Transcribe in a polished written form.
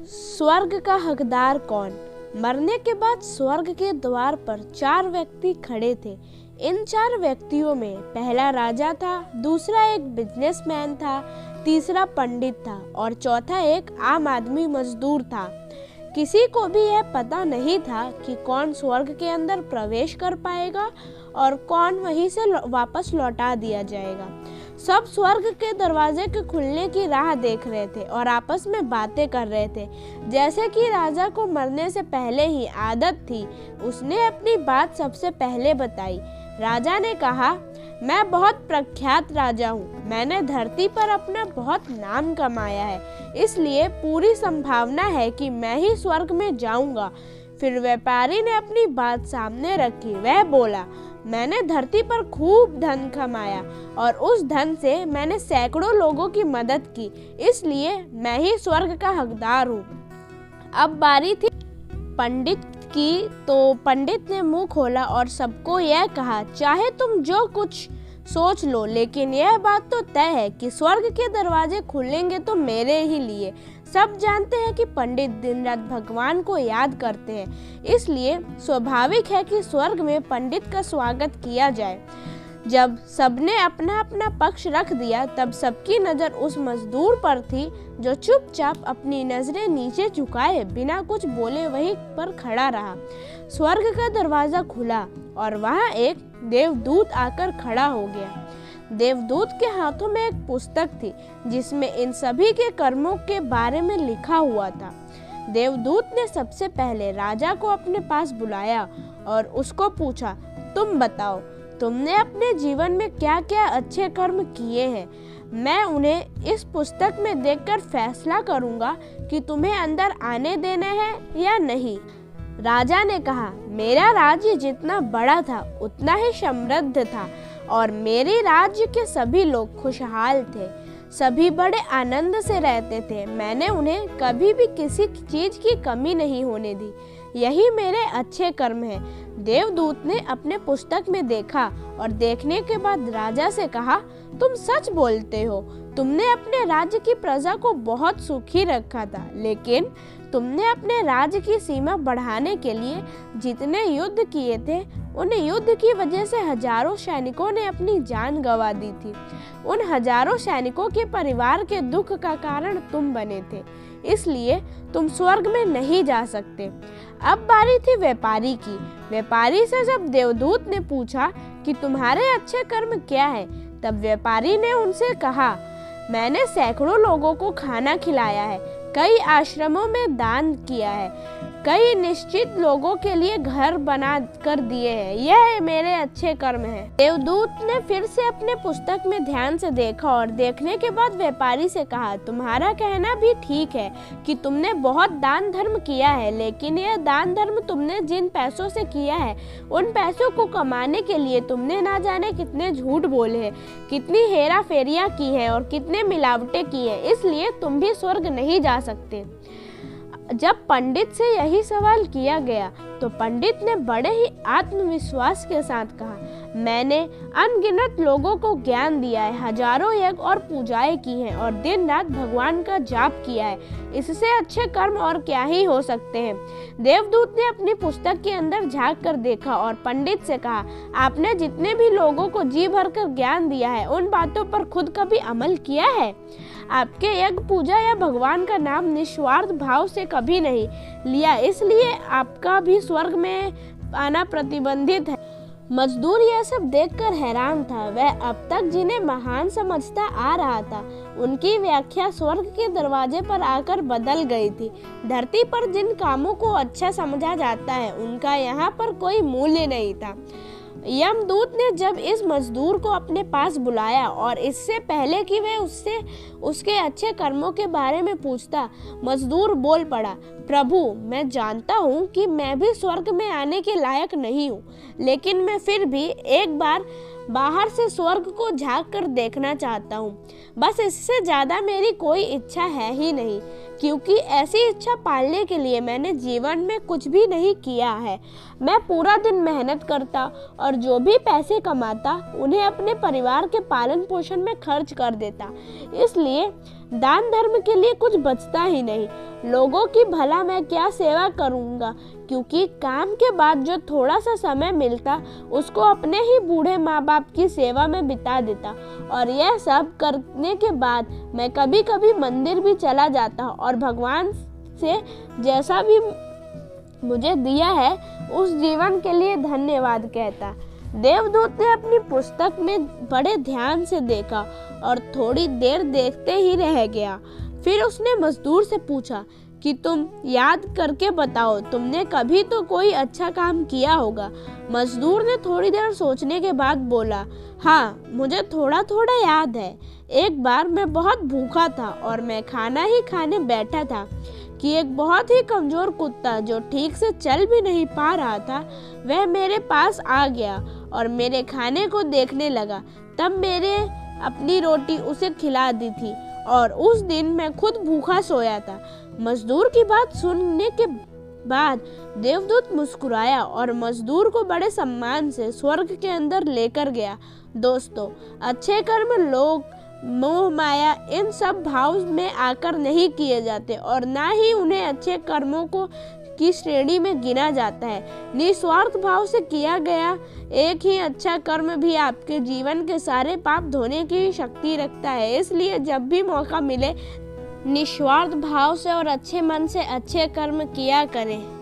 स्वर्ग का हकदार कौन? मरने के बाद स्वर्ग के द्वार पर 4 व्यक्ति खड़े थे। इन 4 व्यक्तियों में पहला राजा था, दूसरा एक बिजनेसमैन था, तीसरा पंडित था और चौथा एक आम आदमी मजदूर था। किसी को भी यह पता नहीं था कि कौन स्वर्ग के अंदर प्रवेश कर पाएगा और कौन वहीं से वापस लौटा दिया जाएगा। सब स्वर्ग के दरवाजे के खुलने की राह देख रहे थे और आपस में बातें कर रहे थे। जैसे कि राजा को मरने से पहले ही आदत थी, उसने अपनी बात सबसे पहले बताई। राजा ने कहा, मैं बहुत प्रख्यात राजा हूँ। मैंने धरती पर अपना बहुत नाम कमाया है, इसलिए पूरी संभावना है कि मैं ही स्वर्ग में जाऊंगा। फिर व्यापारी ने अपनी बात सामने रखी। वह बोला, मैंने धरती पर खूब धन कमाया और उस धन से मैंने सैकड़ों लोगों की मदद की, इसलिए मैं ही स्वर्ग का हकदार हूँ। अब बारी थी पंडित की, तो पंडित ने मुंह खोला और सबको यह कहा, चाहे तुम जो कुछ सोच लो, लेकिन यह बात तो तय है कि स्वर्ग के दरवाजे खुलेंगे तो मेरे ही लिए। सब जानते हैं कि पंडित दिन रात भगवान को याद करते हैं, इसलिए स्वाभाविक है कि स्वर्ग में पंडित का स्वागत किया जाए। जब सबने अपना अपना पक्ष रख दिया, तब सबकी नज़र उस मजदूर पर थी जो चुपचाप अपनी नजरें नीचे झुकाए बिना कुछ बोले वहीं पर खड़ा रहा। स्वर्ग का दरवाजा खुला और वहां एक देवदूत आकर खड़ा हो गया। देवदूत के हाथों में एक पुस्तक थी जिसमें इन सभी के कर्मों के बारे में लिखा हुआ था। देवदूत ने सबसे पहले राजा को अपने पास बुलाया और उसको पूछा, तुम बताओ, तुमने अपने जीवन में क्या क्या अच्छे कर्म किए हैं? मैं उन्हें इस पुस्तक में देखकर फैसला करूंगा कि तुम्हें अंदर आने देना है या नहीं। राजा ने कहा, मेरा राज्य जितना बड़ा था उतना ही समृद्ध था और मेरे राज्य के सभी लोग खुशहाल थे। सभी बड़े आनंद से रहते थे। मैंने उन्हें कभी भी किसी चीज की कमी नहीं होने दी। यही मेरे अच्छे कर्म हैं। देवदूत ने अपने पुस्तक में देखा और देखने के बाद राजा से कहा, तुम सच बोलते हो। तुमने अपने राज्य की प्रजा को बहुत सुखी रखा था, लेकिन तुमने अपने राज्य की सीमा बढ़ाने के लिए जितने युद्ध किए थे, उन युद्ध की वजह से हजारों सैनिकों ने अपनी जान गंवा दी थी। उन हजारों सैनिकों के परिवार के दुख का कारण तुम बने थे, इसलिए तुम स्वर्ग में नहीं जा सकते। अब बारी थी व्यापारी की। व्यापारी से जब देवदूत ने पूछा कि तुम्हारे अच्छे कर्म क्या है, तब व्यापारी ने उनसे कहा, मैंने सैकड़ों लोगों को खाना खिलाया है, कई आश्रमों में दान किया है, कई निश्चित लोगों के लिए घर बना कर दिए हैं। यह मेरे अच्छे कर्म हैं। देवदूत ने फिर से अपने पुस्तक में ध्यान से देखा और देखने के बाद व्यापारी से कहा, तुम्हारा कहना भी ठीक है कि तुमने बहुत दान धर्म किया है, लेकिन यह दान धर्म तुमने जिन पैसों से किया है, उन पैसों को कमाने के लिए तुमने ना जाने कितने झूठ बोले हैं, कितनी हेरा फेरियां की है और कितने मिलावटें की है, इसलिए तुम भी स्वर्ग नहीं जा सकते। जब पंडित से यही सवाल किया गया तो पंडित ने बड़े ही आत्मविश्वास के साथ कहा, मैंने अनगिनत लोगों को ज्ञान दिया है, हजारों यज्ञ और पूजाएं की हैं और दिन रात भगवान का जाप किया है। इससे अच्छे कर्म और क्या ही हो सकते हैं। देवदूत ने अपनी पुस्तक के अंदर झांक कर देखा और पंडित से कहा, आपने जितने भी लोगों को जी भरकर ज्ञान दिया है, उन बातों पर खुद कभी अमल किया है? आपके यज्ञ पूजा या भगवान का नाम निस्वार्थ भाव से कभी नहीं लिया, इसलिए आपका भी स्वर्ग में आना प्रतिबंधित है। मजदूर यह सब देखकर हैरान था। वह अब तक जिन्हें महान समझता आ रहा था, उनकी व्याख्या स्वर्ग के दरवाजे पर आकर बदल गई थी। धरती पर जिन कामों को अच्छा समझा जाता है, उनका यहाँ पर कोई मूल्य नहीं था। यमदूत ने जब इस मजदूर को अपने पास बुलाया और इससे पहले कि वह उससे उसके अच्छे कर्मों के बारे में पूछता, मजदूर बोल पड़ा, प्रभु, मैं जानता हूँ कि मैं भी स्वर्ग में आने के लायक नहीं हूँ, लेकिन मैं फिर भी एक बार बाहर से स्वर्ग को झांक कर देखना चाहता हूँ। बस इससे ज़्यादा मेरी कोई इच्छा है ही नहीं, क्योंकि ऐसी इच्छा पालने के लिए मैंने जीवन में कुछ भी नहीं किया है। मैं पूरा दिन मेहनत करता और जो भी पैसे कमाता उन्हें अपने परिवार के पालन पोषण में खर्च कर देता, इसलिए दान धर्म के लिए कुछ बचता ही नहीं। लोगों की भला मैं क्या सेवा करूंगा, क्योंकि काम के बाद जो थोड़ा सा समय मिलता उसको अपने ही बूढ़े माँ बाप की सेवा में बिता देता। और यह सब करने के बाद मैं कभी कभी मंदिर भी चला जाता और भगवान से जैसा भी मुझे दिया है उस जीवन के लिए धन्यवाद कहता। देवदूत ने अपनी पुस्तक में बड़े ध्यान से देखा और थोड़ी देर देखते ही रह गया। फिर उसने मजदूर से पूछा कि तुम याद करके बताओ, तुमने कभी तो कोई अच्छा काम किया होगा। मजदूर ने थोड़ी देर सोचने के बाद बोला, हाँ, मुझे थोड़ा थोड़ा याद है। एक बार मैं बहुत भूखा था और मैं खाना ही खाने बैठा था कि एक बहुत ही कमजोर कुत्ता जो ठीक से चल भी नहीं पा रहा था, वह मेरे पास आ गया और मेरे खाने को देखने लगा। तब मैंने अपनी रोटी उसे खिला दी थी और उस दिन मैं खुद भूखा सोया था। मजदूर की बात सुनने के बाद देवदूत मुस्कुराया और मजदूर को बड़े सम्मान से स्वर्ग के अंदर लेकर गया। दोस्तों, अच्छे कर्म लोग मोह माया इन सब भाव में आकर नहीं किए जाते और ना ही उन्हें अच्छे कर्मों को की श्रेणी में गिना जाता है। निस्वार्थ भाव से किया गया एक ही अच्छा कर्म भी आपके जीवन के सारे पाप धोने की शक्ति रखता है। इसलिए जब भी मौका मिले निस्वार्थ भाव से और अच्छे मन से अच्छे कर्म किया करें।